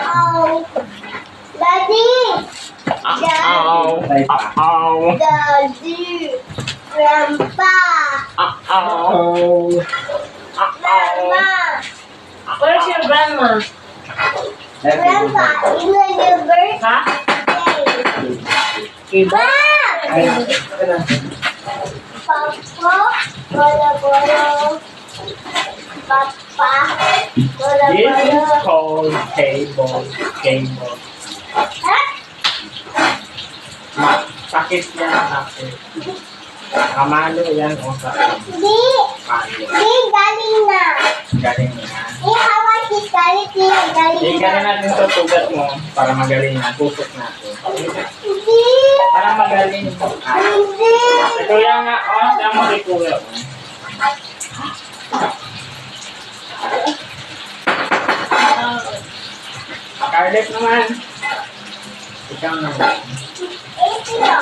Uh-oh. Daddy. Daddy. Grandpa. Grandma. Where's your grandma? Grandpa, you know your birthday. Ha? Ma! Papa, bola bola. Papa, bola This is bola. called table. Table. Huh? Sakit yan, sakit. Kamalo yan o sakit. Di, Kamalo. di galing na. Galing na. Di hawak si galing Tingnan na. natin sa tugat mo para magaling na. Tusok natin. Di, Para magaling. hindi. Ito yan nga. O, siya mo si kuya. Scarlett naman. Ikaw naman. Ito.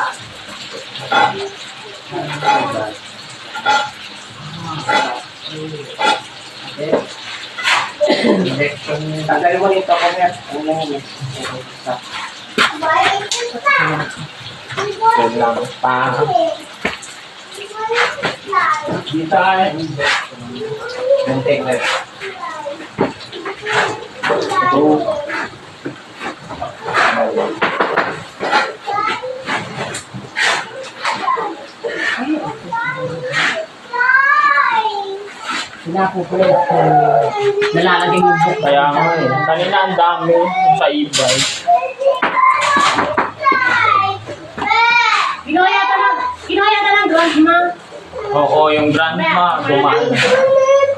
Tanggalin mo nito kung yan. Balik kita. Yan lang pa. Dito ay. Ganting na. Pinapupulit. Nalalagay yung book. Kaya nga eh. Kanina ang dami sa e-bike. Kinuha yata ng grandma. Oo, yung grandma dumaan.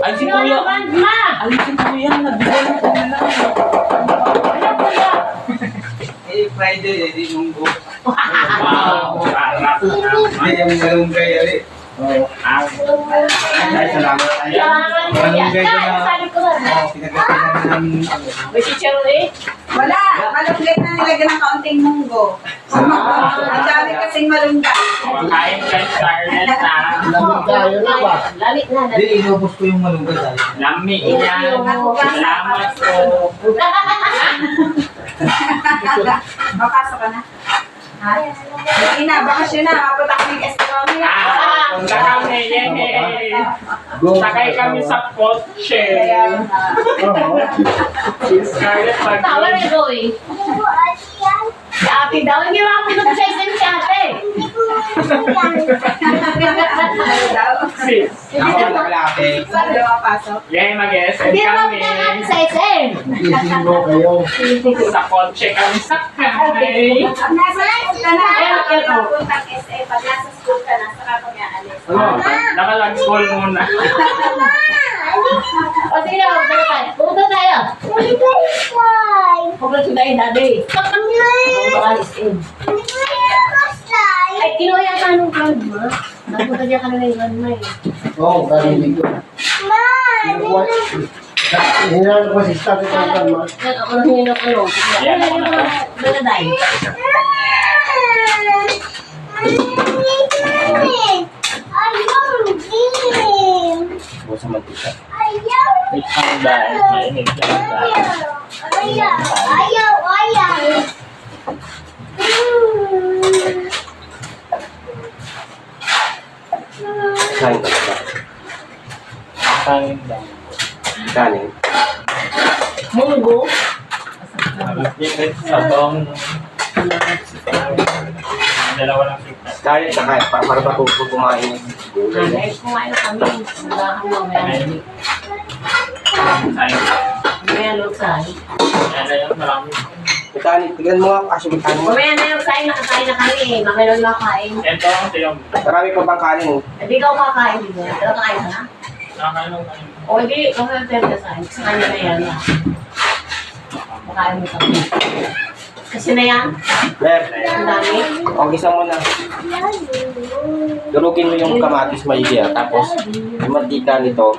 Ay, si Kinuha kuya. ng grandma. Ay, si kuya. Nagbigay ko na lang. Ano kuya? Eh, Friday, eh, di munggo. Wow. Sarap. Ay, yung malunggay, ali. Oo. Ay, salamat. Ay, Salamat kuya. malunggay ko na. Sabi ko na. Oo, pinagkakita namin ano. May chicharon eh. Wala, malungkit na nilagyan ng kaunting munggo. Ang dami kasing malunggay. Kain kay Scarlett na. Lamit na. Hindi, inubos ko yung malunggay. Dali. Lami yan. Salamat po. Makasok ka na. Ha? Hindi na, bakasyon na. Mapunta kami ng Estorami. Punta kami. Yay! Sakay kami sa kotse. Si Scarlett Tawa na mag- Joey. Si ate daw. Hindi mo ako dito sa isang si ate. Sis. Ako, nakalaki. Saan na mapasok? Yay, mag-SM Hindi mo kami. ako sa SM. Sa kotse kami sakay. Pag nasa school ka na, Ayun, kapag ayun. napuntang SA, pag nasa school ka na, saka kami aalis. Nakalag-school muna. O sige na, pumunta tayo. Pumunta tayo. Pumunta tayo, daddy. Pumunta ka SM. Ay, kinuha yata nung grandma. Napunta niya kanina yung grandma eh. Oo, galing ko. Hinaan ko si Stag ito ang kalma. Yan, ako nang hinok ano. Yan na yung dadaday. O sa mantika. Wait lang dahil. Mainit lang dahil. Ayaw. Kain ka ba? Kain lang. Kanin. Munggo. Malapit sa tong. Dalawa lang kita. Kain ka kain. Para matuto kumain. Nanay, kumain na kami. Sulahan mo, may Kain. Mamaya na yung sain. Yan na yung marami. Kanin. Tignan mo nga kasi may kanin. Mamaya na yung sain, nakakain na kami. Mamaya na yung makain. Ito ang siyong. Marami pa bang kanin? Hindi ka kakain, di ba? Pero kakain ka na? Nakakain kain. O hindi, kung saan ka sa akin. Sa kanya na yan. Makain mo kami. Kasi na yan, Mer, ang dami. o gisa mo na. Durugin mo yung kamatis maigi ah. Tapos, yung mantika nito.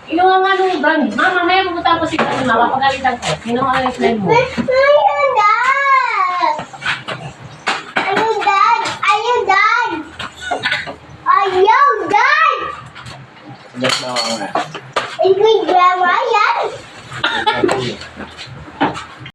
Inuha nga nung brand. Mama, may pupunta ko si Mama. Mapagalitan ko. Kinuha nga yung slime mo. Ayaw! Just na nga. Ingrid, grandma yan.